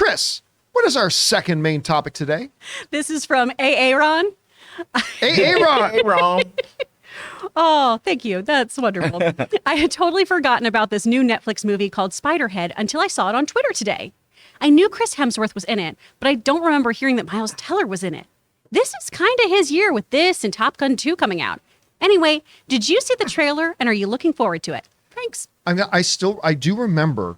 Chris, what is our second main topic today? This is from Aaron. Aaron. Oh, thank you. That's wonderful. I had totally forgotten about this new Netflix movie called Spiderhead until I saw it on Twitter today. I knew Chris Hemsworth was in it, but I don't remember hearing that Miles Teller was in it. This is kind of his year with this and Top Gun 2 coming out. Anyway, did you see the trailer and are you looking forward to it? Thanks. I do remember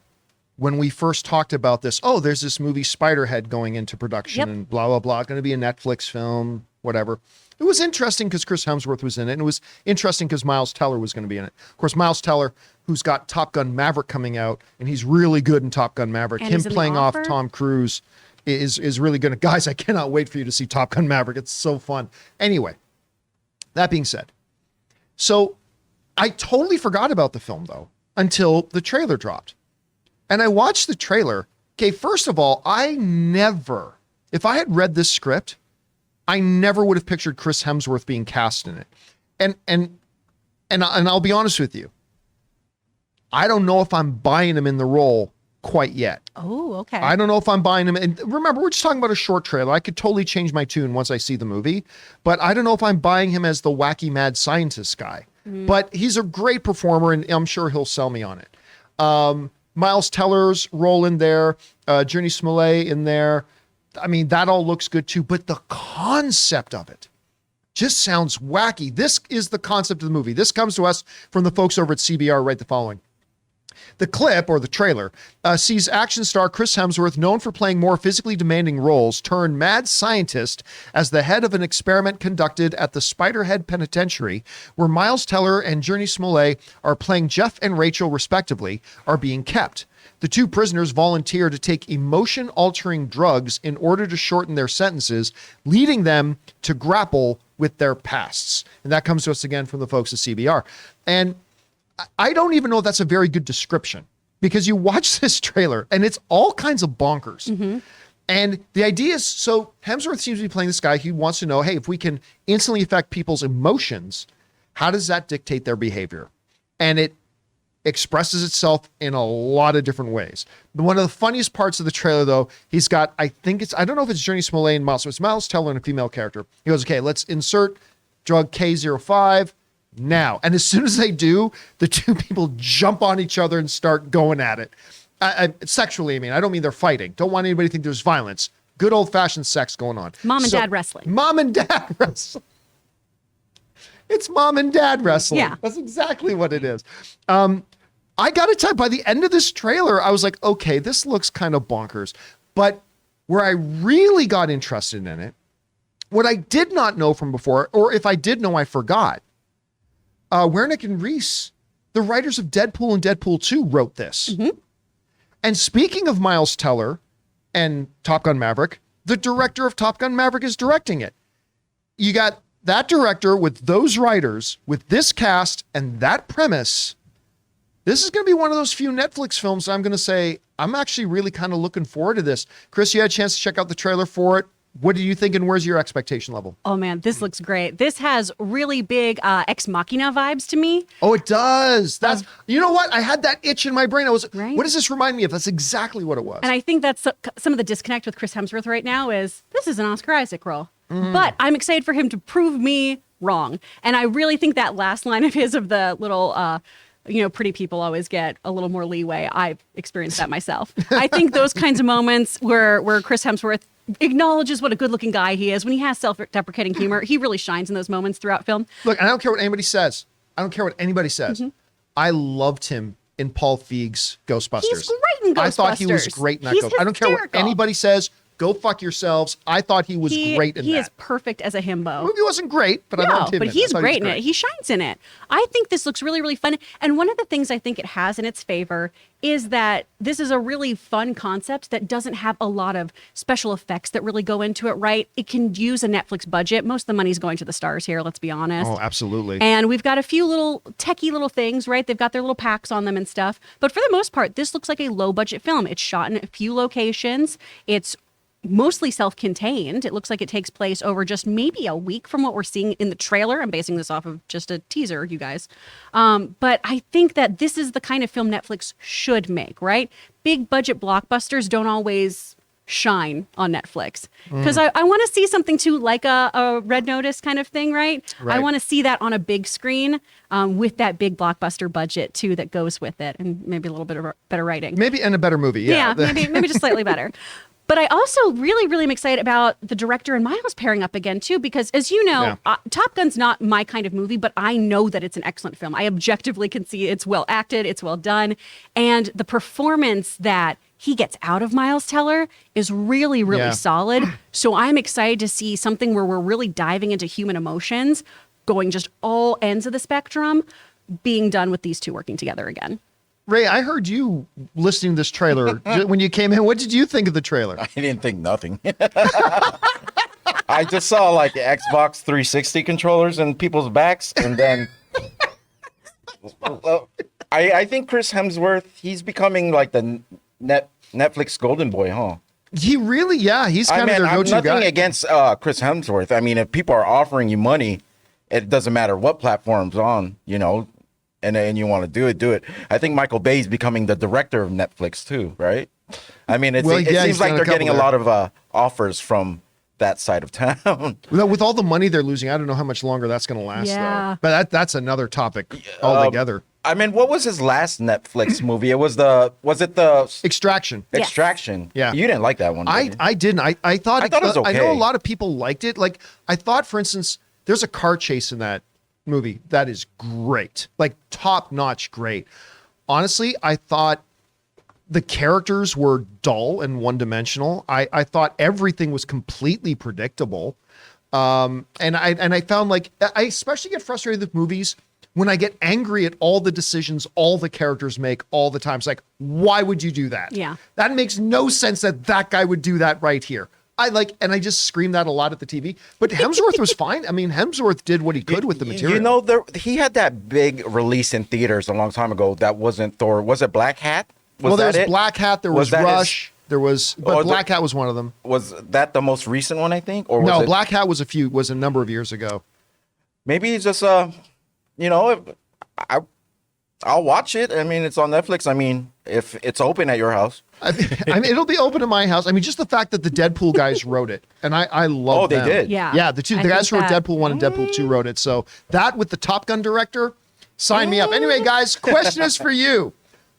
when we first talked about this. Oh, there's this movie Spiderhead going into production and blah, blah, blah. Going to be a Netflix film, whatever. It was interesting because Chris Hemsworth was in it. And it was interesting because Miles Teller was going to be in it. Of course, Miles Teller, who's got Top Gun Maverick coming out, and he's really good in Top Gun Maverick. And him playing off Tom Cruise is really good. Guys, I cannot wait for you to see Top Gun Maverick. It's so fun. Anyway, that being said, so I totally forgot about the film, though, until the trailer dropped. And I watched the trailer. Okay, first of all, if I had read this script, I never would have pictured Chris Hemsworth being cast in it. And I'll be honest with you. I don't know if I'm buying him in the role quite yet. Oh, okay. I don't know if I'm buying him. And remember, we're just talking about a short trailer. I could totally change my tune once I see the movie, but I don't know if I'm buying him as the wacky mad scientist guy. But he's a great performer, and I'm sure he'll sell me on it. Miles Teller's role in there, Journey Smollett in there. I mean, that all looks good too, but the concept of it just sounds wacky. This is the concept of the movie. This comes to us from the folks over at CBR. Write the following. The clip, or the trailer, sees action star Chris Hemsworth, known for playing more physically demanding roles, turn mad scientist as the head of an experiment conducted at the Spiderhead Penitentiary, where Miles Teller and Journey Smollett are playing Jeff and Rachel, respectively, are being kept. The two prisoners volunteer to take emotion-altering drugs in order to shorten their sentences, leading them to grapple with their pasts. And that comes to us again from the folks at CBR. And I don't even know if that's a very good description, because you watch this trailer and it's all kinds of bonkers. Mm-hmm. And the idea is, so Hemsworth seems to be playing this guy who wants to know, hey, if we can instantly affect people's emotions, how does that dictate their behavior? And it expresses itself in a lot of different ways. But one of the funniest parts of the trailer, though, he's got, I don't know if it's Journey Smollett and Miles, so it's Miles Teller and a female character. He goes, okay, let's insert drug K05 now. And as soon as they do, the two people jump on each other and start going at it. Sexually, I mean, I don't mean they're fighting. Don't want anybody to think there's violence. Good old-fashioned sex going on. Mom and dad wrestling. Mom and dad wrestling. It's mom and dad wrestling. Yeah. That's exactly what it is. I got to tell you, by the end of this trailer, I was like, okay, this looks kind of bonkers. But where I really got interested in it, what I did not know from before, or if I did know, I forgot, Wernick and Reese, the writers of Deadpool and Deadpool 2, wrote this. Mm-hmm. And speaking of Miles Teller and Top Gun Maverick, the director of Top Gun Maverick is directing it. You got that director with those writers, with this cast and that premise. This is going to be one of those few Netflix films I'm going to say, I'm actually really kind of looking forward to this. Chris, you had a chance to check out the trailer for it. What do you think, and where's your expectation level? Oh, man, this looks great. This has really big Ex Machina vibes to me. Oh, it does. That's, you know what? I had that itch in my brain. I was, right? What does this remind me of? That's exactly what it was. And I think that's some of the disconnect with Chris Hemsworth right now is this is an Oscar Isaac role. Mm. But I'm excited for him to prove me wrong. And I really think that last line of his of the little... pretty people always get a little more leeway. I've experienced that myself. I think those kinds of moments where Chris Hemsworth acknowledges what a good-looking guy he is, when he has self-deprecating humor, he really shines in those moments throughout film. Look, I don't care what anybody says. Mm-hmm. I loved him in Paul Feig's Ghostbusters. He's great in Ghostbusters. I thought he was great in that. I don't care what anybody says. Go fuck yourselves. I thought he was great in that. He is perfect as a himbo. The movie wasn't great, but I loved him. But he's great in it. He shines in it. I think this looks really, really fun. And one of the things I think it has in its favor is that this is a really fun concept that doesn't have a lot of special effects that really go into it, right? It can use a Netflix budget. Most of the money's going to the stars here, let's be honest. Oh, absolutely. And we've got a few little techie little things, right? They've got their little packs on them and stuff. But for the most part, this looks like a low budget film. It's shot in a few locations. It's mostly self-contained. It looks like it takes place over just maybe a week from what we're seeing in the trailer. I'm basing this off of just a teaser, you guys. But I think that this is the kind of film Netflix should make, right? Big budget blockbusters don't always shine on Netflix. Because I want to see something too like a Red Notice kind of thing, right? I want to see that on a big screen with that big blockbuster budget too that goes with it, and maybe a little bit of better writing. Maybe and a better movie. Yeah, maybe just slightly better. But I also really am excited about the director and Miles pairing up again too, because as you know, Top Gun's not my kind of movie, but I know that it's an excellent film. I objectively can see it's well acted, it's well done, and the performance that he gets out of Miles Teller is really solid. So I'm excited to see something where we're really diving into human emotions, going just all ends of the spectrum, being done with these two working together again. Ray, I heard you listening to this trailer when you came in. What did you think of the trailer? I didn't think nothing. I just saw like Xbox 360 controllers in people's backs, and then I think Chris Hemsworth, he's becoming like the Netflix golden boy, huh? He really, he's kind of their go-to nothing guy. against Chris Hemsworth. I mean, if people are offering you money, it doesn't matter what platform's on, you know, and you want to do it. I think Michael Bay's becoming the director of Netflix too, right? I mean, it seems like they're getting a lot of offers from that side of town. With all the money they're losing, I don't know how much longer that's going to last, though. But that's another topic altogether. I mean, what was his last Netflix movie? Was it the Extraction? Extraction. Yeah. You didn't like that one, did you? I didn't. I thought it was okay. I know a lot of people liked it. Like, I thought, for instance, there's a car chase in that movie that is great, like top-notch great. Honestly, I thought the characters were dull and one-dimensional. I thought everything was completely predictable. And I found, like, I especially get frustrated with movies when I get angry at all the decisions all the characters make all the time. It's like, why would you do that? Yeah. That makes no sense that guy would do that right here. I just screamed that a lot at the TV, but Hemsworth was fine. I mean, Hemsworth did what he could with the material. You know, he had that big release in theaters a long time ago. That wasn't Thor. Was it Black Hat? There was Black Hat. There was Rush. Black Hat was one of them. Was that the most recent one, I think? Or no, Black Hat was a number of years ago. Maybe it's just you know, I'll watch it. I mean, it's on Netflix. I mean, if it's open at your house. I mean, it'll be open at my house. I mean, just the fact that the Deadpool guys wrote it, and I love them. Oh, they did? Yeah. The guys who wrote Deadpool 1 and Deadpool 2 wrote it. So that with the Top Gun director, sign me up. Anyway, guys, question is for you.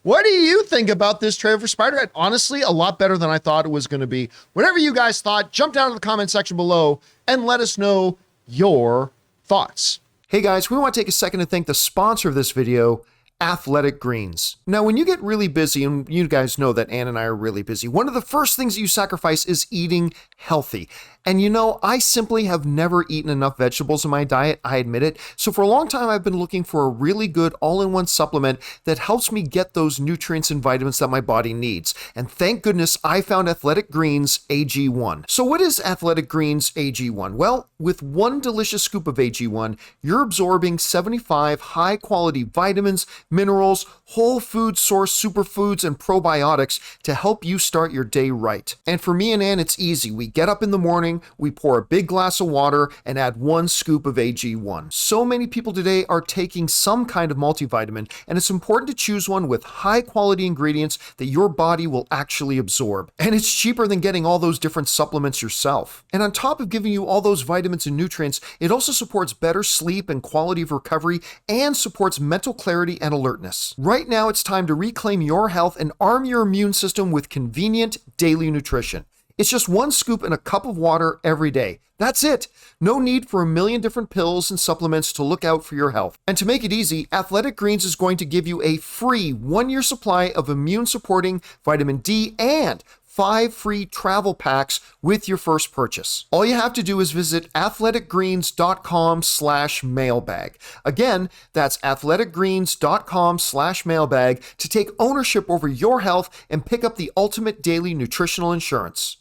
What do you think about this trailer for Spiderhead? Honestly, a lot better than I thought it was going to be. Whatever you guys thought, jump down to the comment section below and let us know your thoughts. Hey guys, we want to take a second to thank the sponsor of this video, Athletic Greens. Now, when you get really busy, and you guys know that Ann and I are really busy, one of the first things that you sacrifice is eating healthy. And you know, I simply have never eaten enough vegetables in my diet, I admit it. So for a long time, I've been looking for a really good all-in-one supplement that helps me get those nutrients and vitamins that my body needs. And thank goodness I found Athletic Greens AG1. So what is Athletic Greens AG1? Well, with one delicious scoop of AG1, you're absorbing 75 high-quality vitamins, minerals, whole food source superfoods, and probiotics to help you start your day right. And for me and Ann, it's easy. We get up in the morning, we pour a big glass of water and add one scoop of AG1. So many people today are taking some kind of multivitamin, and it's important to choose one with high quality ingredients that your body will actually absorb. And it's cheaper than getting all those different supplements yourself. And on top of giving you all those vitamins and nutrients, it also supports better sleep and quality of recovery and supports mental clarity and alertness. Right now, it's time to reclaim your health and arm your immune system with convenient daily nutrition. It's just one scoop in a cup of water every day. That's it. No need for a million different pills and supplements to look out for your health. And to make it easy, Athletic Greens is going to give you a free 1-year supply of immune-supporting vitamin D and 5 free travel packs with your first purchase. All you have to do is visit athleticgreens.com/mailbag. Again, that's athleticgreens.com/mailbag to take ownership over your health and pick up the ultimate daily nutritional insurance.